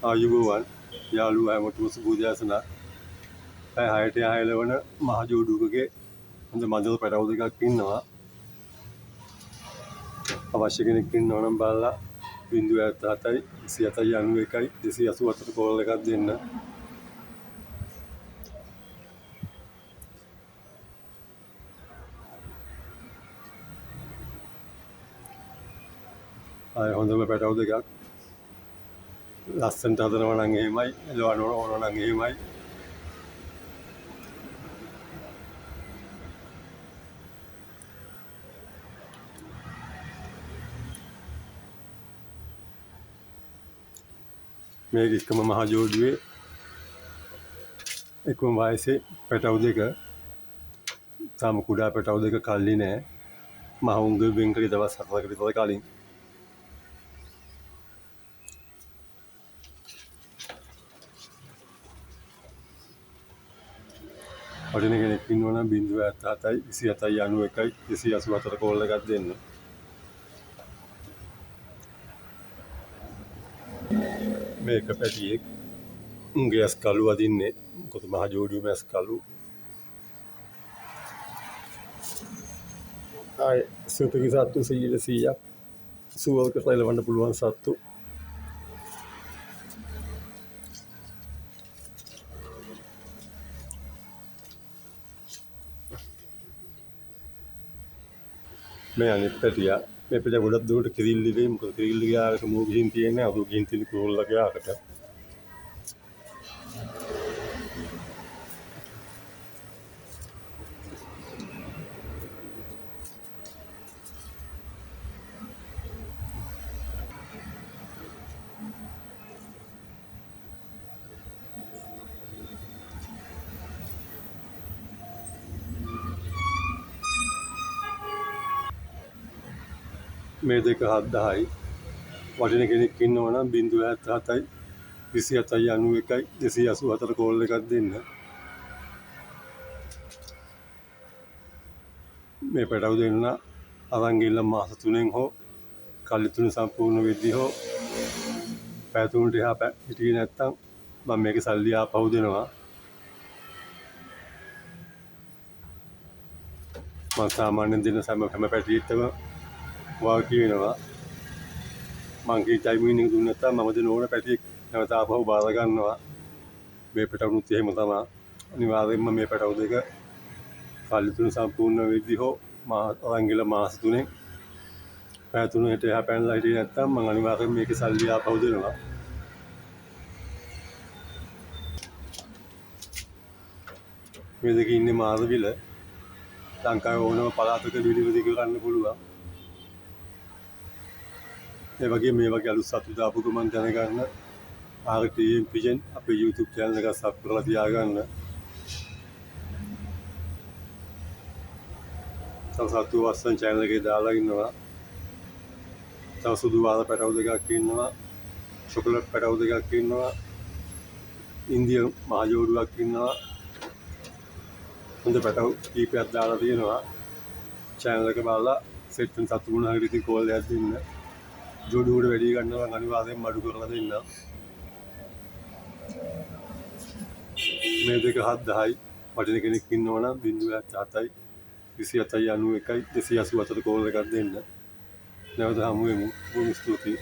ආයුබෝවන් යාළුවා හැමෝටම සුබ උදෑසනක්. පැය 6ට යහලවන මහ ජෝඩුවකගේ හොඳ මදල් පැටවු දෙකක් ඉන්නවා. අවශ්‍ය කෙනෙක් ඉන්නවා නම් බලලා 077 2791 284 කෝල් එකක් දෙන්න. ආය හොඳම පැටවු දෙකක්. ලස්සනට හදනවා නම් එහෙමයි, එලවන්න ඕන නම් එහෙමයි. මේක එකම මහ ජෝඩුවේ එකම වයසේ පැටවු දෙක. තාම කුඩා පැටවු දෙක කල්ලි නෑ. මහ උංග වෙන් කරේ දවස් 4කට විතර කලින්. වටින කෙනෙක් ඉන්නවා නම් 077 2791 284 කෝල් එකක් දෙන්න. මේක පැටියෙක් උන්ගේ ඇස් කළු අදින්නේ. මොකද මහ ජෝඩුවේම ඇස් කළු. ආය සුපිරි සත්තු 100%ක් සුවල් කරලා එලවන්න පුළුවන් සත්තු. මේ අනිත් පැටියා මේ පැටියා ගොඩක් දුරට කිරිල්ලි වෙයි. මොකද කිරිල්ලි ගියාකට මෝ ගිහින් තියෙන්නේ අද ගිහින් තියෙන කුරුල්ලා ගියාකට. මේ දෙක 7,000යි. වටින කෙනෙක් ඉන්නවා නම් 077 2791 284 කෝල් එකක් දෙන්න. මේ පැටවු දෙන්න අරන් ගිහලා මාස 3න් හෝ කල්ලි 3 සම්පූර්ණ වෙද්දී හෝ පැය 3ට එහා හිටියේ නැත්තම් මම මේකේ සල්ලි ආපහු දෙනවා. මම සාමාන්‍යයෙන් දෙන හැම පැටියෙක්ටම වාකි වෙනවා. මං කී ටයිමින් එක දුන්නේ නැත්නම් මම දෙන ඕන පැටියෙක් නැවත ආපහු බාර ගන්නවා. මේ පැටවුනුත් එහෙම තමයි. අනිවාර්යයෙන්ම මේ පැටවු දෙක කල්ලි 3 සම්පූර්ණ වෙද්දී හෝ අරන් ගිහලා මාස 3න් පැය 3ට එහා පැනලා හිටියේ නැත්නම් මම අනිවාර්යයෙන් මේකේ සල්ලි ආපහු දෙනවා. මේ දෙක ඉන්නේ මාරවිල. ලංකාවේ ඕනම පළාතක ඩෙලිවරි කරන්න පුළුවන්. ඒ වගේ මේ වගේ අලුත් සතු දාපු ගමන් දැනගන්න RTM Pigeon අපේ YouTube channel එක සබ් කරලා තියාගන්න. තව සතු වස්සන් channel එකේ දාලා ඉන්නවා. තව සුදු වාර පැටවු දෙකක් ඉන්නවා. චොකලට් පැටවු දෙකක් ඉන්නවා. ඉන්දියන් මහ ජෝඩුවක් ඉන්නවා. හොඳ පැටවු කීපයක් දාලා තියෙනවා. channel එක බලලා සෙට් වෙන සතු ගුණහකට ඉතින් කෝල් එකක් දෙන්න. ජෝඩුවට වැඩි ගන්නවා නම් අනිවාර්යෙන්ම අඩු කරලා දෙන්න. මේ දෙක 7,000යි. වටින කෙනෙක් ඉන්නවා නම් 077 2791 284 කෝල් එකක් දෙන්න. නැවත හමු වෙමු. බොහොම ස්තුතියි.